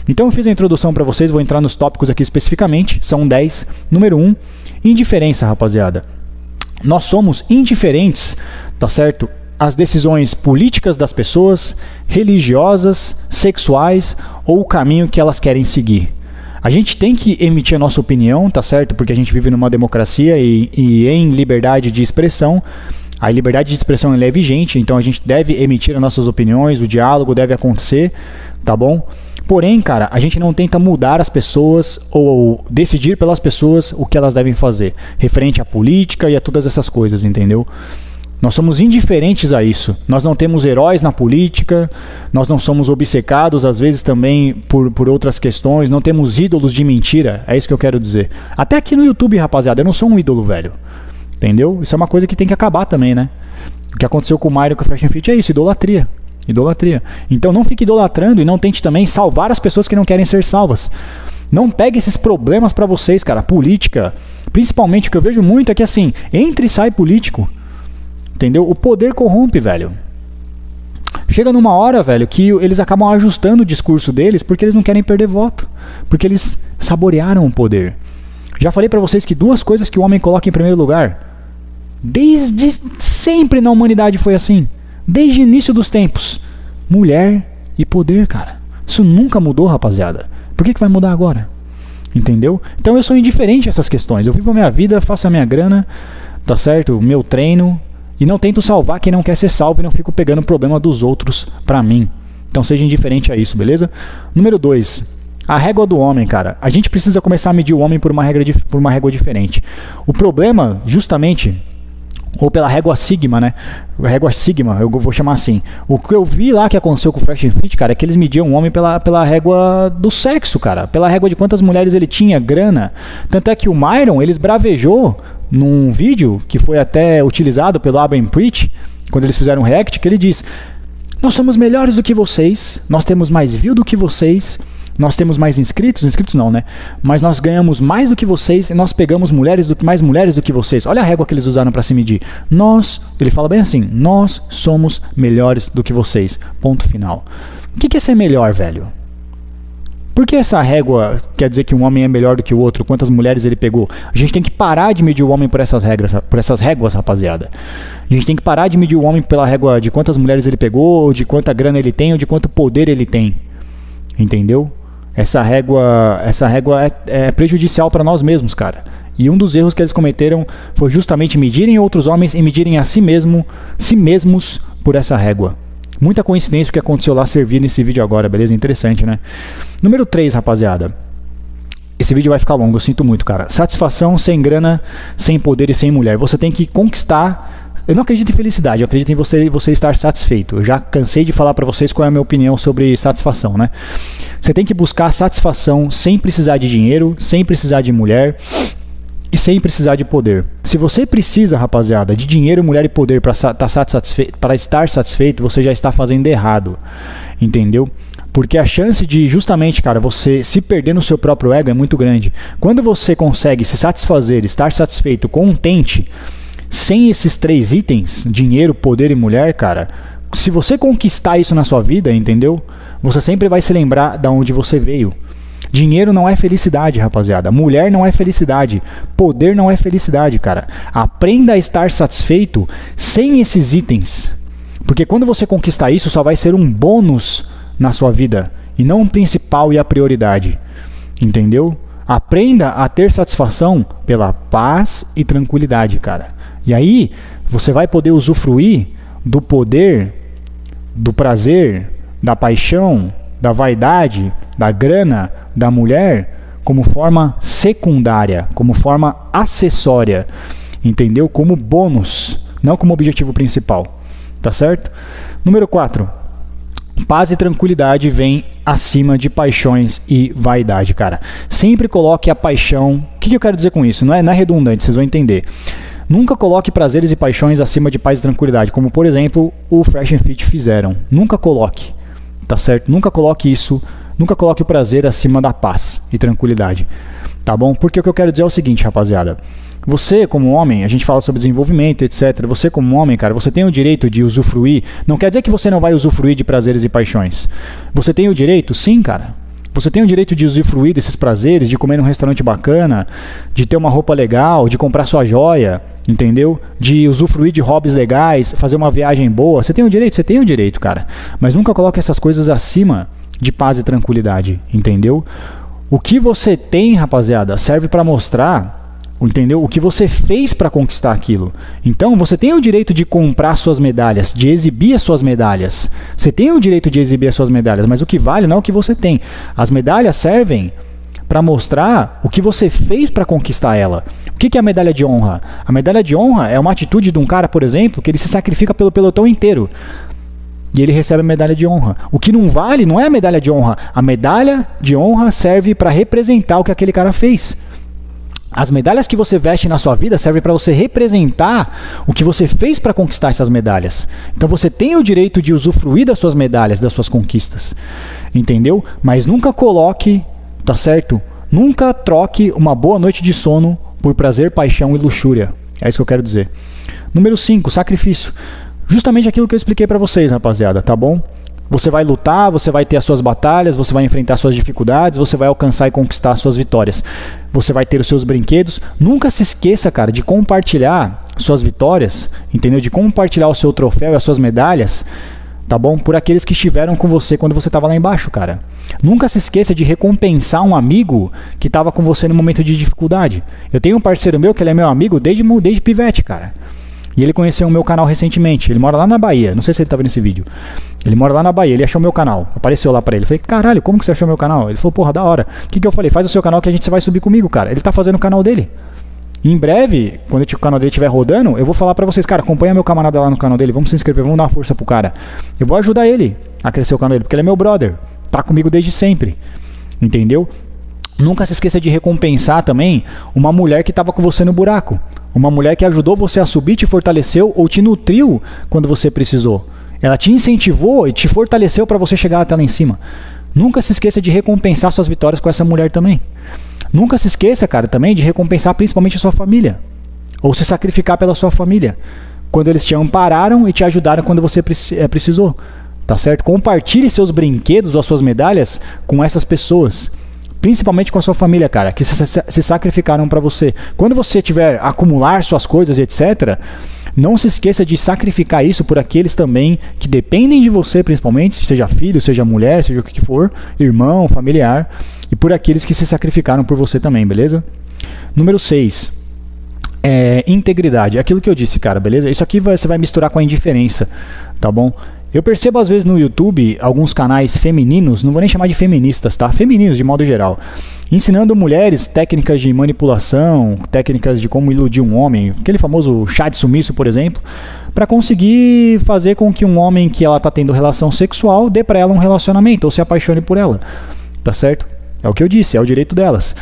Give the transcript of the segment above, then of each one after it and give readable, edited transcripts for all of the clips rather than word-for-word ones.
Então eu fiz a introdução para vocês, vou entrar nos tópicos aqui especificamente, são 10. Número 1, indiferença, rapaziada. Nós somos indiferentes, tá certo? Às decisões políticas das pessoas, religiosas, sexuais ou o caminho que elas querem seguir. A gente tem que emitir a nossa opinião, tá certo? Porque a gente vive numa democracia e em liberdade de expressão. A liberdade de expressão é vigente, então a gente deve emitir as nossas opiniões, o diálogo deve acontecer, tá bom? Porém, cara, a gente não tenta mudar as pessoas ou decidir pelas pessoas o que elas devem fazer, referente à política e a todas essas coisas, entendeu? Nós somos indiferentes a isso. Nós não temos heróis na política, nós não somos obcecados, às vezes, também por outras questões, não temos ídolos de mentira, é isso que eu quero dizer. Até aqui no YouTube, rapaziada, eu não sou um ídolo, velho. Entendeu? Isso é uma coisa que tem que acabar também, né? O que aconteceu com o Myron e com o Fresh and Fit é isso, idolatria. Idolatria. Então não fique idolatrando e não tente também salvar as pessoas que não querem ser salvas. Não pegue esses problemas pra vocês, cara. Política, principalmente, o que eu vejo muito é que assim, entra e sai político. Entendeu? O poder corrompe, velho. Chega numa hora, velho, que eles acabam ajustando o discurso deles porque eles não querem perder voto. Porque eles saborearam o poder. Já falei pra vocês que duas coisas que o homem coloca em primeiro lugar. Desde sempre na humanidade foi assim. Desde o início dos tempos. Mulher e poder, cara. Isso nunca mudou, rapaziada. Por que vai mudar agora? Entendeu? Então eu sou indiferente a essas questões. Eu vivo a minha vida, faço a minha grana, tá certo? O meu treino. E não tento salvar quem não quer ser salvo e não fico pegando o problema dos outros pra mim. Então seja indiferente a isso, beleza? Número 2. A régua do homem, cara. A gente precisa começar a medir o homem por uma régua diferente. O problema, justamente, ou pela régua sigma, né? Régua sigma, eu vou chamar assim. O que eu vi lá que aconteceu com o Fresh and Fit, cara, é que eles mediam o homem pela régua do sexo, cara. Pela régua de quantas mulheres ele tinha, grana. Tanto é que o Myron, eles bravejou num vídeo que foi até utilizado pelo Aben Preach, quando eles fizeram um react, que ele diz: nós somos melhores do que vocês, nós temos mais view do que vocês, nós temos mais inscritos não, né? Mas nós ganhamos mais do que vocês e nós pegamos mais mulheres do que vocês. Olha a régua que eles usaram para se medir. Ele fala bem assim, nós somos melhores do que vocês. Ponto final. O que é ser melhor, velho? Por que essa régua quer dizer que um homem é melhor do que o outro? Quantas mulheres ele pegou? A gente tem que parar de medir o homem por essas réguas, rapaziada. A gente tem que parar de medir o homem pela régua de quantas mulheres ele pegou, ou de quanta grana ele tem, ou de quanto poder ele tem. Entendeu? Essa régua é prejudicial para nós mesmos, cara. E um dos erros que eles cometeram foi justamente medirem outros homens e medirem a si mesmos por essa régua. Muita coincidência o que aconteceu lá servir nesse vídeo agora, beleza? Interessante, né? Número 3, rapaziada. Esse vídeo vai ficar longo, eu sinto muito, cara. Satisfação sem grana, sem poder e sem mulher. Você tem que conquistar. Eu não acredito em felicidade, eu acredito em você estar satisfeito. Eu já cansei de falar pra vocês qual é a minha opinião sobre satisfação, né? Você tem que buscar satisfação sem precisar de dinheiro, sem precisar de mulher e sem precisar de poder. Se você precisa, rapaziada, de dinheiro, mulher e poder para estar satisfeito, você já está fazendo errado, entendeu? Porque a chance de, justamente, cara, você se perder no seu próprio ego é muito grande. Quando você consegue se satisfazer, estar satisfeito, contente, sem esses 3 itens, dinheiro, poder e mulher, cara, se você conquistar isso na sua vida, entendeu? Você sempre vai se lembrar de onde você veio. Dinheiro não é felicidade, rapaziada. Mulher não é felicidade. Poder não é felicidade, cara. Aprenda a estar satisfeito sem esses itens. Porque quando você conquistar isso, só vai ser um bônus na sua vida. E não o principal e a prioridade. Entendeu? Aprenda a ter satisfação pela paz e tranquilidade, cara. E aí, você vai poder usufruir do poder, do prazer, da paixão, da vaidade, da grana, da mulher, como forma secundária, como forma acessória, entendeu? Como bônus, não como objetivo principal, tá certo? Número 4, paz e tranquilidade vem acima de paixões e vaidade, cara. Sempre coloque a paixão. O que eu quero dizer com isso? Não é redundante, vocês vão entender. Nunca coloque prazeres e paixões acima de paz e tranquilidade, como por exemplo o Fresh and Fit fizeram. Nunca coloque, tá certo? Nunca coloque isso, nunca coloque o prazer acima da paz e tranquilidade, tá bom? Porque o que eu quero dizer é o seguinte, rapaziada. Você como homem, a gente fala sobre desenvolvimento, etc. Você como homem, cara, você tem o direito de usufruir. Não quer dizer que você não vai usufruir de prazeres e paixões. Você tem o direito? Sim, cara. Você tem o direito de usufruir desses prazeres, de comer num restaurante bacana, de ter uma roupa legal, de comprar sua joia, entendeu? De usufruir de hobbies legais, fazer uma viagem boa. Você tem o direito, cara. Mas nunca coloque essas coisas acima de paz e tranquilidade, entendeu? O que você tem, rapaziada, serve para mostrar, entendeu? O que você fez para conquistar aquilo. Então, você tem o direito de comprar suas medalhas, de exibir as suas medalhas. Você tem o direito de exibir as suas medalhas, mas o que vale não é o que você tem. As medalhas servem para mostrar o que você fez para conquistar ela. O que é a medalha de honra? A medalha de honra é uma atitude de um cara, por exemplo, que ele se sacrifica pelo pelotão inteiro. E ele recebe a medalha de honra. O que não vale não é a medalha de honra. A medalha de honra serve para representar o que aquele cara fez. As medalhas que você veste na sua vida servem para você representar o que você fez para conquistar essas medalhas. Então você tem o direito de usufruir das suas medalhas, das suas conquistas. Entendeu? Mas nunca coloque, tá certo? Nunca troque uma boa noite de sono por prazer, paixão e luxúria. É isso que eu quero dizer. Número 5, sacrifício. Justamente aquilo que eu expliquei para vocês, rapaziada, tá bom? Você vai lutar, você vai ter as suas batalhas, você vai enfrentar suas dificuldades, você vai alcançar e conquistar as suas vitórias. Você vai ter os seus brinquedos. Nunca se esqueça, cara, de compartilhar suas vitórias, entendeu? De compartilhar o seu troféu e as suas medalhas, tá bom? Por aqueles que estiveram com você quando você estava lá embaixo, cara. Nunca se esqueça de recompensar um amigo que estava com você no momento de dificuldade. Eu tenho um parceiro meu que ele é meu amigo desde pivete, cara. E ele conheceu o meu canal recentemente. Ele mora lá na Bahia. Não sei se ele tá vendo esse vídeo. Ele mora lá na Bahia. Ele achou meu canal. Apareceu lá pra ele. Eu falei, caralho, como que você achou meu canal? Ele falou, porra, da hora. O que eu falei? Faz o seu canal que a gente vai subir comigo, cara. Ele tá fazendo o canal dele. E em breve, quando o canal dele estiver rodando, eu vou falar pra vocês, cara, acompanha meu camarada lá no canal dele. Vamos se inscrever, vamos dar uma força pro cara. Eu vou ajudar ele a crescer o canal dele, porque ele é meu brother. Tá comigo desde sempre. Entendeu? Nunca se esqueça de recompensar também uma mulher que estava com você no buraco. Uma mulher que ajudou você a subir, te fortaleceu ou te nutriu quando você precisou. Ela te incentivou e te fortaleceu para você chegar até lá em cima. Nunca se esqueça de recompensar suas vitórias com essa mulher também. Nunca se esqueça, cara, também de recompensar principalmente a sua família. Ou se sacrificar pela sua família. Quando eles te ampararam e te ajudaram quando você precisou. Tá certo? Compartilhe seus brinquedos ou as suas medalhas com essas pessoas. Principalmente com a sua família, cara, que se sacrificaram para você. Quando você tiver acumular suas coisas, etc., não se esqueça de sacrificar isso por aqueles também que dependem de você, principalmente, seja filho, seja mulher, seja o que for, irmão, familiar, e por aqueles que se sacrificaram por você também, beleza? Número 6. Integridade. Aquilo que eu disse, cara, beleza? Isso aqui você vai misturar com a indiferença, tá bom? Eu percebo às vezes no YouTube alguns canais femininos, não vou nem chamar de feministas, tá? Femininos de modo geral, ensinando mulheres técnicas de manipulação, técnicas de como iludir um homem, aquele famoso chá de sumiço, por exemplo, para conseguir fazer com que um homem que ela tá tendo relação sexual dê para ela um relacionamento ou se apaixone por ela, tá certo? É o que eu disse, é o direito delas.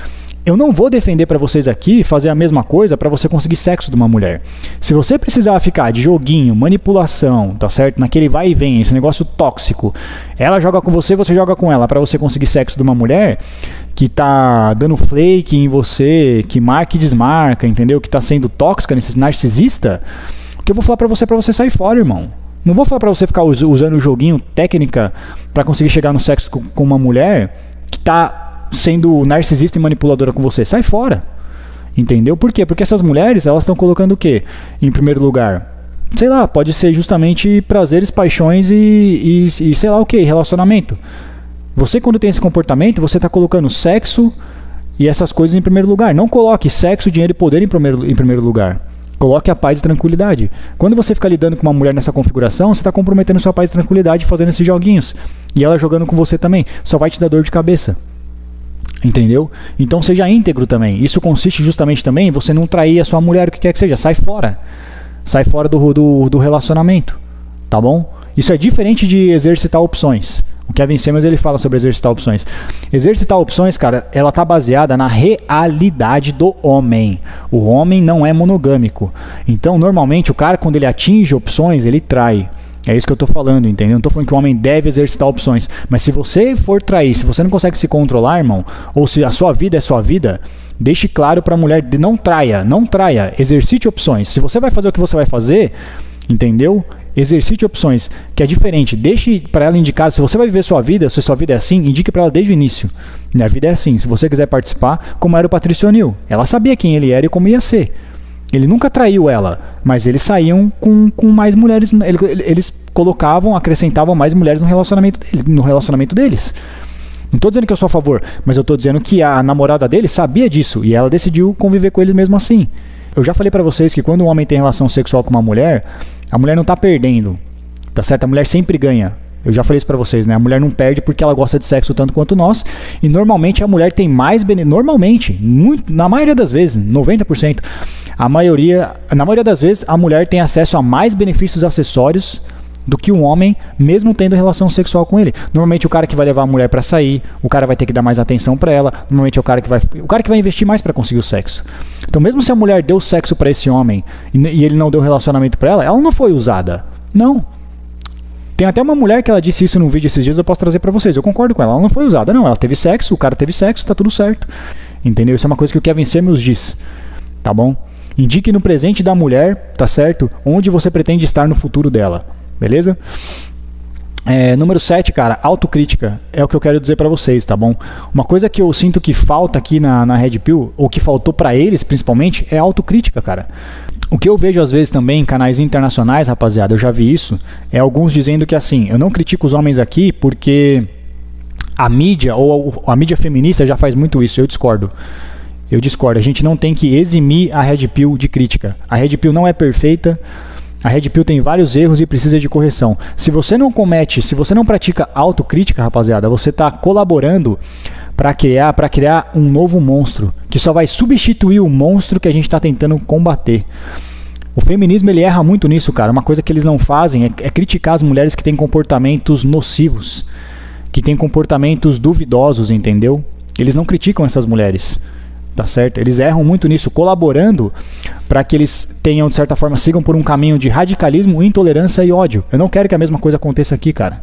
Eu não vou defender para vocês aqui fazer a mesma coisa para você conseguir sexo de uma mulher. Se você precisar ficar de joguinho, manipulação, tá certo? Naquele vai e vem, esse negócio tóxico. Ela joga com você, você joga com ela para você conseguir sexo de uma mulher que tá dando flake em você, que marca e desmarca, entendeu? Que tá sendo tóxica, narcisista. O que eu vou falar para você sair fora, irmão. Não vou falar para você ficar usando o joguinho, técnica, para conseguir chegar no sexo com uma mulher que tá sendo narcisista e manipuladora com você. Sai fora. Entendeu? Por quê? Porque essas mulheres, elas estão colocando o quê em primeiro lugar? Sei lá, pode ser justamente prazeres, paixões e sei lá o que, relacionamento. Você, quando tem esse comportamento, você está colocando sexo e essas coisas em primeiro lugar. Não coloque sexo, dinheiro e poder em primeiro lugar. Coloque a paz e tranquilidade. Quando você fica lidando com uma mulher nessa configuração, você está comprometendo sua paz e tranquilidade fazendo esses joguinhos. E ela jogando com você também. Só vai te dar dor de cabeça. Entendeu? Então seja íntegro também. Isso consiste justamente também em você não trair a sua mulher, o que quer que seja. Sai fora. Sai fora do relacionamento. Tá bom? Isso é diferente de exercitar opções. O Kevin Samuels, ele fala sobre exercitar opções. Exercitar opções, cara, ela tá baseada na realidade do homem. O homem não é monogâmico. Então, normalmente, o cara, quando ele atinge opções, ele trai. É isso que eu tô falando, entendeu? Não tô falando que o homem deve exercitar opções. Mas se você for trair, se você não consegue se controlar, irmão, ou se a sua vida é sua vida, deixe claro pra mulher, não traia, não traia, exercite opções. Se você vai fazer o que você vai fazer, entendeu? exercite opções, que é diferente. Deixe para ela indicar, se você vai viver sua vida, se sua vida é assim, indique para ela desde o início. Minha vida é assim, se você quiser participar, como era o Patrício O'Neal. Ela sabia quem ele era e como ia ser. Ele nunca traiu ela, mas eles saíam com mais mulheres, eles colocavam, acrescentavam mais mulheres no relacionamento deles. Não estou dizendo que eu sou a favor, mas eu estou dizendo que a namorada dele sabia disso e ela decidiu conviver com ele mesmo assim. Eu já falei pra vocês que quando um homem tem relação sexual com uma mulher, a mulher não tá perdendo, tá certo? A mulher sempre ganha. Eu já falei isso pra vocês, né? A mulher não perde porque ela gosta de sexo tanto quanto nós. E normalmente a mulher tem mais benefícios. Normalmente, na maioria das vezes, 90%, na maioria das vezes, a mulher tem acesso a mais benefícios acessórios do que um homem, mesmo tendo relação sexual com ele. Normalmente o cara que vai levar a mulher pra sair, o cara vai ter que dar mais atenção pra ela. Normalmente é o cara que vai investir mais pra conseguir o sexo. Então mesmo se a mulher deu sexo pra esse homem e ele não deu relacionamento pra ela não foi usada. Não. Tem até uma mulher que ela disse isso num vídeo esses dias, eu posso trazer pra vocês. Eu concordo com ela. Ela não foi usada, não. Ela teve sexo, o cara teve sexo, tá tudo certo. Entendeu? Isso é uma coisa que o Kevin Samuels diz. Tá bom? Indique no presente da mulher, tá certo? Onde você pretende estar no futuro dela. Beleza? Número 7, cara, autocrítica. É o que eu quero dizer pra vocês, tá bom? Uma coisa que eu sinto que falta aqui na Red Pill, ou que faltou pra eles principalmente, é autocrítica, cara. O que eu vejo às vezes também em canais internacionais, rapaziada, eu já vi isso, é alguns dizendo que assim, eu não critico os homens aqui porque a mídia, ou a mídia feminista já faz muito isso, eu discordo. Eu discordo, a gente não tem que eximir a Red Pill de crítica. A Red Pill não é perfeita, a Red Pill tem vários erros e precisa de correção. Se você não pratica autocrítica, rapaziada, você está colaborando para criar um novo monstro, que só vai substituir o monstro que a gente está tentando combater. O feminismo ele erra muito nisso, cara. Uma coisa que eles não fazem é criticar as mulheres que têm comportamentos nocivos, que têm comportamentos duvidosos, entendeu? Eles não criticam essas mulheres. Tá certo? Eles erram muito nisso, colaborando para que eles tenham, de certa forma, sigam por um caminho de radicalismo, intolerância e ódio. Eu não quero que a mesma coisa aconteça aqui, cara.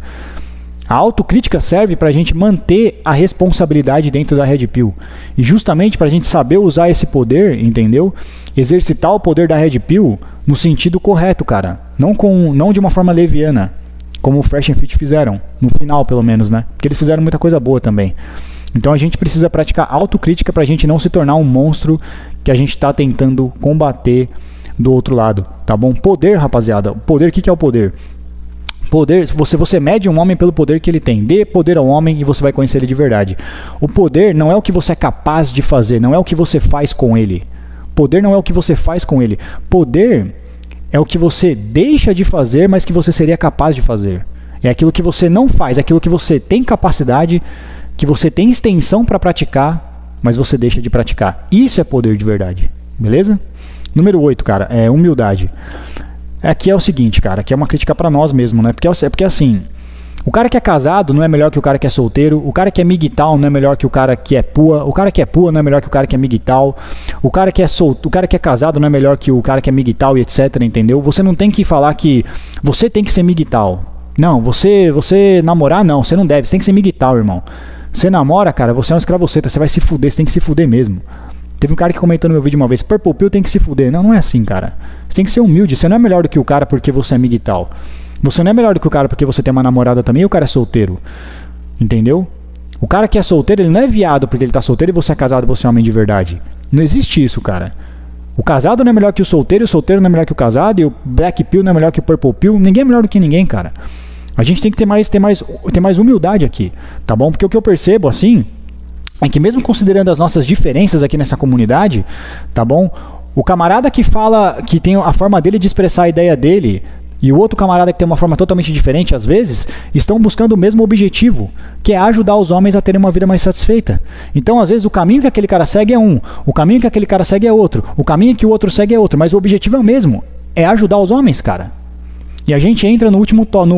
A autocrítica serve para a gente manter a responsabilidade dentro da Red Pill. E justamente para a gente saber usar esse poder, entendeu? Exercitar o poder da Red Pill no sentido correto, cara. Não de uma forma leviana, como o Fresh and Fit fizeram. No final, pelo menos, né? Porque eles fizeram muita coisa boa também. Então a gente precisa praticar autocrítica para a gente não se tornar um monstro que a gente está tentando combater do outro lado, tá bom? Poder, rapaziada. Poder, o que é o poder? Poder, você mede um homem pelo poder que ele tem. Dê poder ao homem e você vai conhecer ele de verdade. O poder não é o que você é capaz de fazer, não é o que você faz com ele. Poder não é o que você faz com ele. Poder é o que você deixa de fazer, mas que você seria capaz de fazer. É aquilo que você não faz, é aquilo que você tem capacidade, que você tem extensão para praticar, mas você deixa de praticar. Isso é poder de verdade. Beleza? Número 8, cara, é humildade. Aqui é o seguinte, cara, aqui é uma crítica pra nós mesmo, né? Porque assim, o cara que é casado não é melhor que o cara que é solteiro, o cara que é migtal não é melhor que o cara que é pua, o cara que é pua não é melhor que o cara que é migtal, o cara que é casado não é melhor que o cara que é migtal e etc, entendeu? Você não tem que falar que você tem que ser migtal. Não, você namorar não, você não deve, você tem que ser migtal, irmão. Você namora, cara, você é um escravoceta, você vai se fuder, você tem que se fuder mesmo. Teve um cara que comentou no meu vídeo uma vez, Purple Pill tem que se fuder. Não é assim, cara. Você tem que ser humilde, você não é melhor do que o cara porque você é migtal. Você não é melhor do que o cara porque você tem uma namorada também e o cara é solteiro. Entendeu? O cara que é solteiro, ele não é viado porque ele tá solteiro e você é casado e você é homem de verdade. Não existe isso, cara. O casado não é melhor que o solteiro não é melhor que o casado, e o Black Pill não é melhor que o Purple Pill. Ninguém é melhor do que ninguém, cara. A gente tem que ter mais humildade aqui, tá bom? Porque o que eu percebo, assim, é que mesmo considerando as nossas diferenças aqui nessa comunidade, tá bom? O camarada que fala, que tem a forma dele de expressar a ideia dele, e o outro camarada que tem uma forma totalmente diferente, às vezes, estão buscando o mesmo objetivo, que é ajudar os homens a terem uma vida mais satisfeita. Então, às vezes, o caminho que aquele cara segue é um, o caminho que aquele cara segue é outro, o caminho que o outro segue é outro, mas o objetivo é o mesmo, é ajudar os homens, cara. E a gente entra no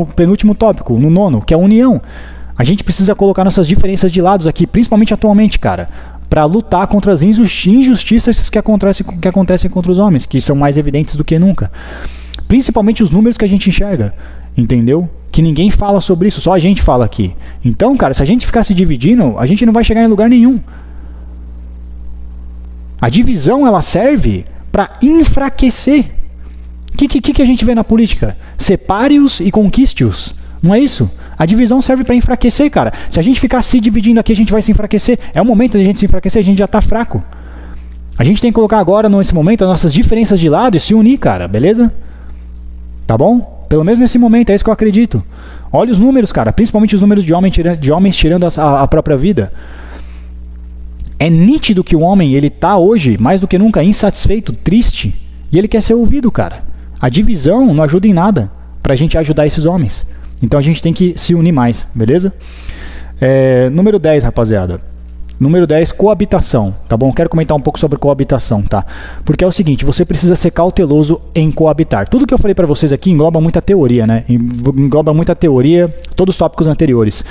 penúltimo tópico, no 9º, que é a união. A gente precisa colocar nossas diferenças de lados aqui, principalmente atualmente, cara, para lutar contra as injustiças que acontecem contra os homens, que são mais evidentes do que nunca. Principalmente os números que a gente enxerga, entendeu? Que ninguém fala sobre isso, só a gente fala aqui. Então, cara, se a gente ficar se dividindo, a gente não vai chegar em lugar nenhum. A divisão, ela serve para enfraquecer. Que a gente vê na política? Separe-os e conquiste-os. Não é isso? A divisão serve para enfraquecer, cara. Se a gente ficar se dividindo aqui, a gente vai se enfraquecer. É o momento de a gente se enfraquecer, a gente já tá fraco. A gente tem que colocar agora, nesse momento, as nossas diferenças de lado e se unir, cara, beleza? Tá bom? Pelo menos nesse momento, é isso que eu acredito. Olha os números, cara, principalmente os números de homens tirando a própria vida. É nítido que o homem, ele tá hoje, mais do que nunca, insatisfeito, triste, e ele quer ser ouvido, cara. A divisão não ajuda em nada pra gente ajudar esses homens. Então a gente tem que se unir mais, beleza? Número 10, rapaziada. Número 10, coabitação, tá bom? Quero comentar um pouco sobre coabitação, tá? Porque é o seguinte, você precisa ser cauteloso em coabitar. Tudo que eu falei pra vocês aqui engloba muita teoria, né? Engloba muita teoria, todos os tópicos anteriores.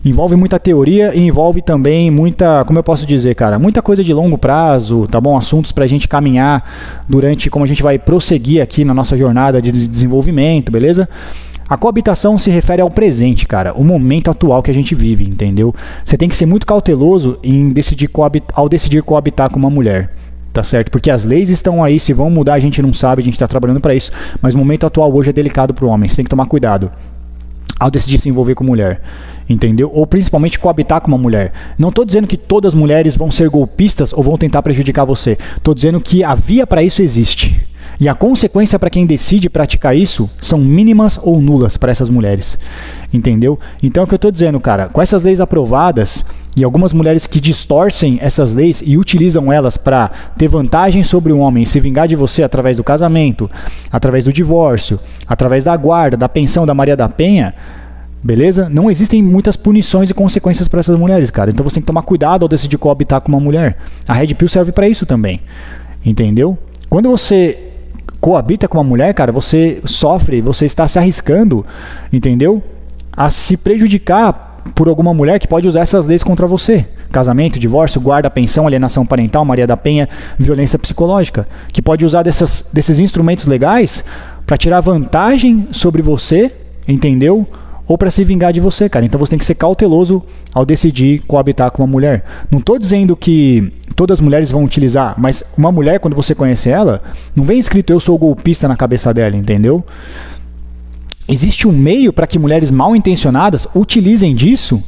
Envolve muita teoria e envolve também muita, como eu posso dizer, cara? Muita coisa de longo prazo, tá bom? Assuntos pra gente caminhar durante, como a gente vai prosseguir aqui na nossa jornada de desenvolvimento, beleza? A coabitação se refere ao presente, cara, o momento atual que a gente vive, entendeu? Você tem que ser muito cauteloso em ao decidir coabitar com uma mulher, tá certo? Porque as leis estão aí, se vão mudar a gente não sabe, a gente está trabalhando para isso, mas o momento atual hoje é delicado para o homem, você tem que tomar cuidado ao decidir se envolver com mulher, entendeu? Ou principalmente coabitar com uma mulher. Não estou dizendo que todas as mulheres vão ser golpistas ou vão tentar prejudicar você, estou dizendo que a via para isso existe. E a consequência para quem decide praticar isso são mínimas ou nulas para essas mulheres, entendeu? Então é o que eu estou dizendo, cara, com essas leis aprovadas e algumas mulheres que distorcem essas leis e utilizam elas para ter vantagem sobre o homem, se vingar de você através do casamento, através do divórcio, através da guarda, da pensão da Maria da Penha, beleza? Não existem muitas punições e consequências para essas mulheres, cara. Então você tem que tomar cuidado ao decidir coabitar com uma mulher. A Red Pill serve para isso também, entendeu? Quando você coabita com uma mulher, cara, você sofre, você está se arriscando, entendeu? A se prejudicar por alguma mulher que pode usar essas leis contra você. Casamento, divórcio, guarda, pensão, alienação parental, Maria da Penha, violência psicológica. Que pode usar desses instrumentos legais para tirar vantagem sobre você, entendeu? Ou para se vingar de você, cara. Então você tem que ser cauteloso ao decidir coabitar com uma mulher. Não estou dizendo que todas as mulheres vão utilizar, mas uma mulher, quando você conhece ela, não vem escrito eu sou golpista na cabeça dela, entendeu? Existe um meio para que mulheres mal intencionadas utilizem disso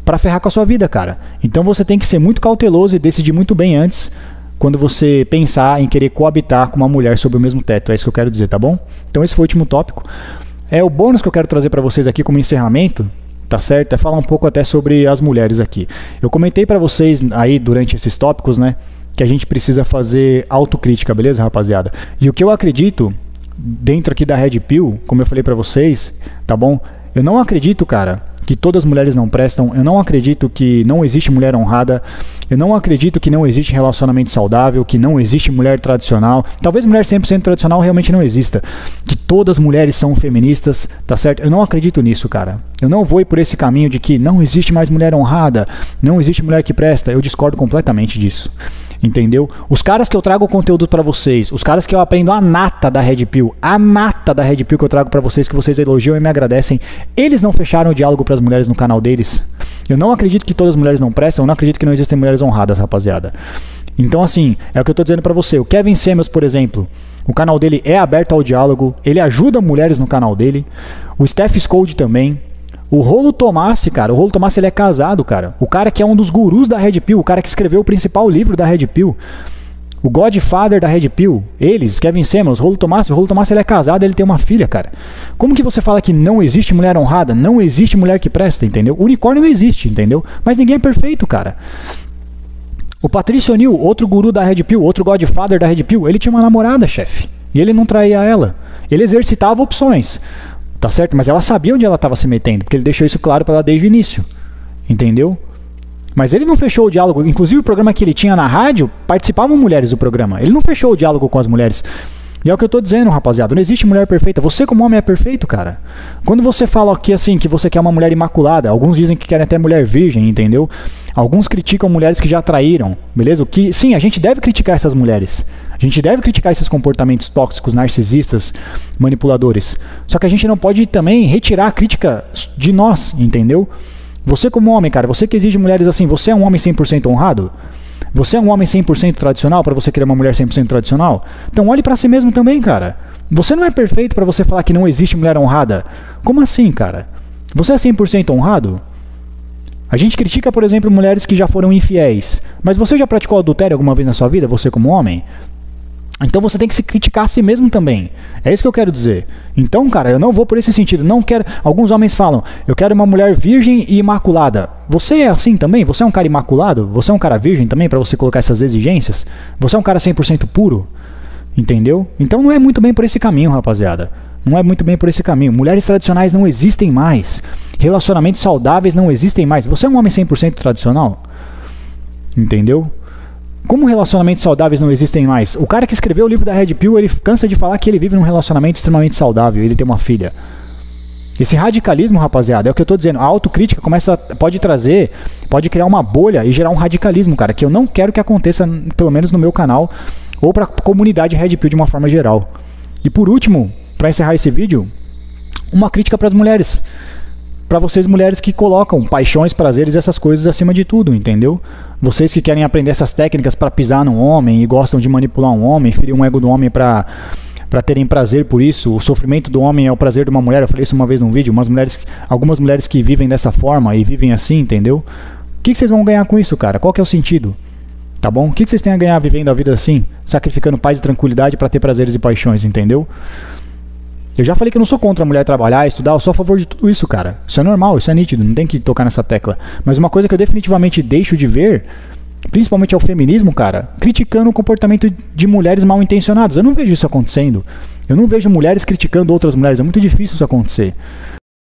para ferrar com a sua vida, cara. Então você tem que ser muito cauteloso e decidir muito bem antes quando você pensar em querer coabitar com uma mulher sob o mesmo teto. É isso que eu quero dizer, tá bom? Então esse foi o último tópico. O bônus que eu quero trazer para vocês aqui como encerramento, tá certo? É falar um pouco até sobre as mulheres aqui. Eu comentei para vocês aí durante esses tópicos, né, que a gente precisa fazer autocrítica, beleza, rapaziada? E o que eu acredito dentro aqui da Red Pill, como eu falei para vocês, tá bom? Eu não acredito, cara, que todas as mulheres não prestam, eu não acredito que não existe mulher honrada, eu não acredito que não existe relacionamento saudável, que não existe mulher tradicional, talvez mulher 100% tradicional realmente não exista, que todas as mulheres são feministas, tá certo? Eu não acredito nisso, cara. Eu não vou ir por esse caminho de que não existe mais mulher honrada, não existe mulher que presta, eu discordo completamente disso. Entendeu? Os caras que eu trago conteúdo pra vocês, os caras que eu aprendo a nata da Red Pill que eu trago pra vocês, que vocês elogiam e me agradecem, eles não fecharam o diálogo pras mulheres no canal deles. Eu não acredito que todas as mulheres não prestam, eu não acredito que não existem mulheres honradas, rapaziada. Então assim, é o que eu tô dizendo pra você. O Kevin Samuels, por exemplo, o canal dele é aberto ao diálogo, ele ajuda mulheres no canal dele. O Steph Scold também. O Rolo Tomassi, cara, o Rolo Tomassi ele é casado, cara. O cara que é um dos gurus da Red Pill, o cara que escreveu o principal livro da Red Pill. O Godfather da Red Pill, eles, Kevin Samuels, o Rolo Tomassi ele é casado, ele tem uma filha, cara. Como que você fala que não existe mulher honrada, não existe mulher que presta, entendeu? O unicórnio não existe, entendeu? Mas ninguém é perfeito, cara. O Patrício O'Neil, outro guru da Red Pill, outro Godfather da Red Pill, ele tinha uma namorada, chefe. E ele não traía ela. Ele exercitava opções. Tá certo? Mas ela sabia onde ela estava se metendo, porque ele deixou isso claro para ela desde o início. Entendeu? Mas ele não fechou o diálogo. Inclusive o programa que ele tinha na rádio, participavam mulheres do programa. Ele não fechou o diálogo com as mulheres. E é o que eu tô dizendo, rapaziada. Não existe mulher perfeita. Você como homem é perfeito, cara. Quando você fala aqui assim, que você quer uma mulher imaculada, alguns dizem que querem até mulher virgem, entendeu? Alguns criticam mulheres que já traíram, beleza? Que, sim, a gente deve criticar essas mulheres. A gente deve criticar esses comportamentos tóxicos, narcisistas, manipuladores. Só que a gente não pode também retirar a crítica de nós, entendeu? Você como homem, cara, você que exige mulheres assim, você é um homem 100% honrado? Você é um homem 100% tradicional para você querer uma mulher 100% tradicional? Então olhe para si mesmo também, cara. Você não é perfeito para você falar que não existe mulher honrada. Como assim, cara? Você é 100% honrado? A gente critica, por exemplo, mulheres que já foram infiéis. Mas você já praticou adultério alguma vez na sua vida, você como homem? Então você tem que se criticar a si mesmo também. É isso que eu quero dizer. Então, cara, eu não vou por esse sentido. Não quero. Alguns homens falam, eu quero uma mulher virgem e imaculada. Você é assim também? Você é um cara imaculado? Você é um cara virgem também para você colocar essas exigências? Você é um cara 100% puro? Entendeu? Então não é muito bem por esse caminho, rapaziada. Não é muito bem por esse caminho. Mulheres tradicionais não existem mais. Relacionamentos saudáveis não existem mais. Você é um homem 100% tradicional? Entendeu? Como relacionamentos saudáveis não existem mais? O cara que escreveu o livro da Red Pill, ele cansa de falar que ele vive num relacionamento extremamente saudável. Ele tem uma filha. Esse radicalismo, rapaziada, é o que eu tô dizendo. A autocrítica pode criar uma bolha e gerar um radicalismo, cara, que eu não quero que aconteça, pelo menos no meu canal, ou pra comunidade Red Pill de uma forma geral. E por último, para encerrar esse vídeo, uma crítica para as mulheres. Para vocês mulheres que colocam paixões, prazeres, essas coisas acima de tudo, entendeu? Vocês que querem aprender essas técnicas para pisar num homem e gostam de manipular um homem, ferir um ego do homem para terem prazer por isso. O sofrimento do homem é o prazer de uma mulher. Eu falei isso uma vez num vídeo. Algumas mulheres que vivem dessa forma e vivem assim, entendeu? O que vocês vão ganhar com isso, cara? Qual que é o sentido? Tá bom? O que vocês têm a ganhar vivendo a vida assim? Sacrificando paz e tranquilidade para ter prazeres e paixões, entendeu? Eu já falei que eu não sou contra a mulher trabalhar, estudar, eu sou a favor de tudo isso, cara. Isso é normal, isso é nítido, não tem que tocar nessa tecla. Mas uma coisa que eu definitivamente deixo de ver, principalmente é o feminismo, cara, criticando o comportamento de mulheres mal intencionadas. Eu não vejo isso acontecendo. Eu não vejo mulheres criticando outras mulheres, é muito difícil isso acontecer.